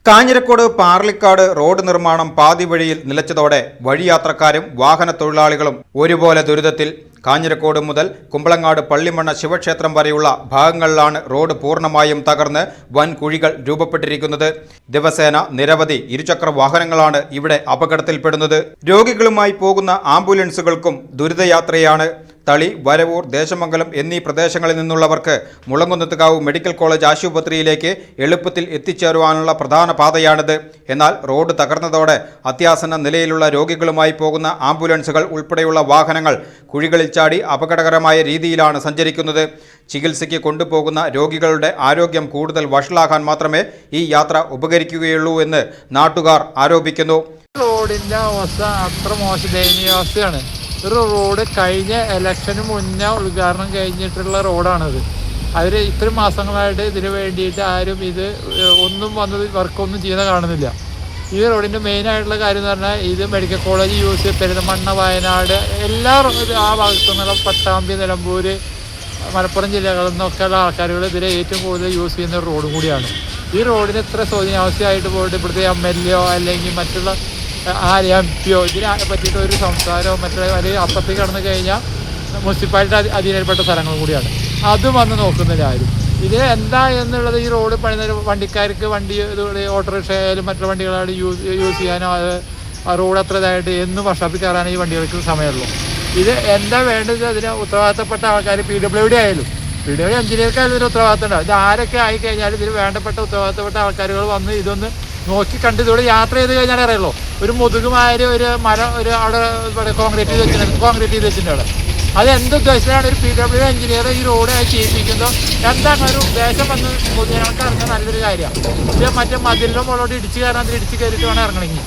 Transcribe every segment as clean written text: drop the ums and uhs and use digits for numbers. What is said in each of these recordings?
Kanjirakode Parlikkad road നിർമ്മാണം പാതിവഴിയിൽ നിലച്ചതോടെ വഴിയാത്രക്കാരും വാഹന തൊഴിലാളികളും ഒരുപോലെ ദുരിതത്തിൽ. കാഞ്ഞിരക്കോട് മുതൽ കുമ്പളങ്ങാട് പള്ളിമണ്ണ ശിവക്ഷേത്രം വരെയുള്ള ഭാഗങ്ങളിലാണ് റോഡ് പൂർണ്ണമായും തകർന്ന് വൻ കുഴികൾ രൂപപ്പെട്ടിരിക്കുന്നത്. ദിവസേന നിരവധി ഇരുചക്ര വാഹനങ്ങളാണ് ഇവിടെ അപകടത്തിൽപ്പെടുന്നത്. രോഗികളുമായി പോകുന്ന ആംബുലൻസുകൾക്കും ദുരിതയാത്രയാണ്. തളി, വരവൂർ, ദേശമംഗലം എന്നീ പ്രദേശങ്ങളിൽ നിന്നുള്ളവർക്ക് മുളങ്കുന്നത്തുകാവ് മെഡിക്കൽ കോളേജ് ആശുപത്രിയിലേക്ക് എളുപ്പത്തിൽ എത്തിച്ചേരുവാനുള്ള പ്രധാന പാതയാണിത്. എന്നാൽ റോഡ് തകർന്നതോടെ അത്യാസന്ന നിലയിലുള്ള രോഗികളുമായി പോകുന്ന ആംബുലൻസുകൾ ഉൾപ്പെടെയുള്ള വാഹനങ്ങൾ കുഴികളിൽ ചാടി അപകടകരമായ രീതിയിലാണ് സഞ്ചരിക്കുന്നത്. ചികിത്സയ്ക്ക് കൊണ്ടുപോകുന്ന രോഗികളുടെ ആരോഗ്യം കൂടുതൽ വഷളാക്കാൻ മാത്രമേ ഈ യാത്ര ഉപകരിക്കുകയുള്ളൂ എന്ന് നാട്ടുകാർ ആരോപിക്കുന്നു. റോഡിന്റെ അവസ്ഥ അത്ര മോശം, ദയനീയാവസ്ഥയാണ്. ഒരു റോഡ് കഴിഞ്ഞ ഇലക്ഷന് മുന്നേ ഉദ്ഘാടനം കഴിഞ്ഞിട്ടുള്ള റോഡാണിത്. അവർ ഇത്രയും മാസങ്ങളായിട്ട് ഇതിന് വേണ്ടിയിട്ട് ആരും ഒന്നും വന്നത് വർക്കൊന്നും ചെയ്യുന്ന കാണുന്നില്ല. ഈ റോഡിൻ്റെ മെയിനായിട്ടുള്ള കാര്യം എന്ന് പറഞ്ഞാൽ ഇത് medical college use, Perinthalmanna, Wayanad എല്ലാ ആ ഭാഗത്തു നിന്നുള്ള പട്ടാമ്പി, നിലമ്പൂർ, മലപ്പുറം ജില്ലകളിൽ നിന്നൊക്കെയുള്ള ആൾക്കാരുകൾ ഇതിൽ ഏറ്റവും കൂടുതൽ യൂസ് ചെയ്യുന്ന ഒരു റോഡും കൂടിയാണ്. ഈ റോഡിന് ഇത്ര ശോചനീയാവസ്ഥയായിട്ട് പോയിട്ട് ഇവിടുത്തെ MLA അല്ലെങ്കിൽ മറ്റുള്ള MP ഇതിനെ പറ്റിയിട്ട് ഒരു സംസാരമോ മറ്റുള്ള അല്ലെങ്കിൽ അപ്പുറത്തേക്ക് കടന്നു കഴിഞ്ഞാൽ മുനിസിപ്പാലിറ്റി അധീനപ്പെട്ട സ്ഥലങ്ങളും കൂടിയാണ്. അതും വന്ന് നോക്കുന്നില്ല ആരും. ഇത് എന്താ എന്നുള്ളത് ഈ റോഡ് പണിത വണ്ടിക്കാർക്ക് ഓട്ടോറിക്ഷ ആയാലും മറ്റുള്ള വണ്ടികളായാലും യൂസ് ചെയ്യാനോ ആ റോഡ് അത്ര ഇതായിട്ട് എന്നും വർഷത്തിൽ കയറാനോ ഈ വണ്ടികൾക്ക് സമയമുള്ളൂ. ഇത് എന്താ വേണ്ടത്? അതിന് ഉത്തരവാദിത്തപ്പെട്ട ആൾക്കാർ PWD ആയാലും PWD എഞ്ചിനീയർക്കായാലും ഇതിന് ഉത്തരവാദിത്തം ഉണ്ടാവും. ഇത് ആരൊക്കെ ആയിക്കഴിഞ്ഞാലും ഇതിന് വേണ്ടപ്പെട്ട ഉത്തരവാദിത്തപ്പെട്ട ആൾക്കാരുകൾ വന്ന് ഇതൊന്ന് നോക്കി കണ്ട് ഇതോടെ യാത്ര ചെയ്ത് കഴിഞ്ഞാൽ അറിയുള്ളൂ. ഒരു മുതുകുമാര് ഒരു മരം അവിടെ കോൺക്രീറ്റ് ചെയ്ത് വെച്ചിട്ടുണ്ട് അവിടെ. അത് എന്തുദ്ദേശത്തിലാണ് ഒരു PWD എഞ്ചിനീയർ ഈ റോഡ് ചെയ്യിപ്പിക്കുന്നതോ എന്താണ് ഒരു ഉദ്ദേശം വന്ന് പൊതുജനങ്ങൾക്ക് അറിഞ്ഞാൽ നല്ലൊരു കാര്യമാണ്. ഇത് മറ്റേ മതിലിൻ്റെ മുകളോട് ഇടിച്ച് കയറാൻ അതിൽ ഇടിച്ച് കയറിയിട്ട് വേണം ഇറങ്ങണമെങ്കിൽ.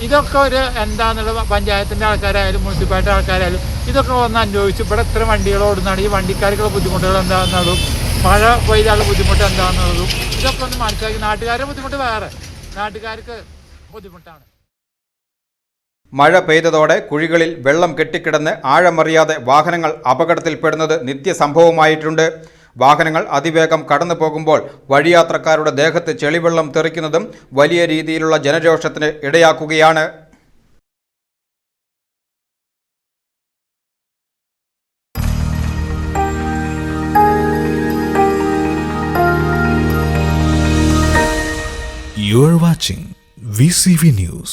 ഇതൊക്കെ ഒരു എന്താണെന്നുള്ള പഞ്ചായത്തിൻ്റെ ആൾക്കാരായാലും മുനിസിപ്പാലിറ്റി ആൾക്കാരായാലും ഇതൊക്കെ ഒന്ന് അന്വേഷിച്ച് ഇവിടെ ഇത്ര വണ്ടികൾ ഓടുന്നതാണ്, ഈ വണ്ടിക്കാർക്കുള്ള ബുദ്ധിമുട്ടുകൾ എന്താണെന്നുള്ളതും മഴ പെയ്താലുള്ള ബുദ്ധിമുട്ട് എന്താണെന്നുള്ളതും ഇതൊക്കെ ഒന്ന് മനസ്സിലാക്കി. നാട്ടുകാരുടെ ബുദ്ധിമുട്ട് വേറെ, നാട്ടുകാർക്ക് ബുദ്ധിമുട്ടാണ്. മഴ പെയ്തതോടെ കുഴികളിൽ വെള്ളം കെട്ടിക്കിടന്ന് ആഴമറിയാതെ വാഹനങ്ങൾ അപകടത്തിൽപ്പെടുന്നത് നിത്യസംഭവമായിട്ടുണ്ട്. വാഹനങ്ങൾ അതിവേഗം കടന്നു പോകുമ്പോൾ വഴിയാത്രക്കാരുടെ ദേഹത്ത് ചെളിവെള്ളം തെറിക്കുന്നതും വലിയ രീതിയിലുള്ള ജനരോഷത്തിന് ഇടയാക്കുകയാണ്. You are watching VCV News.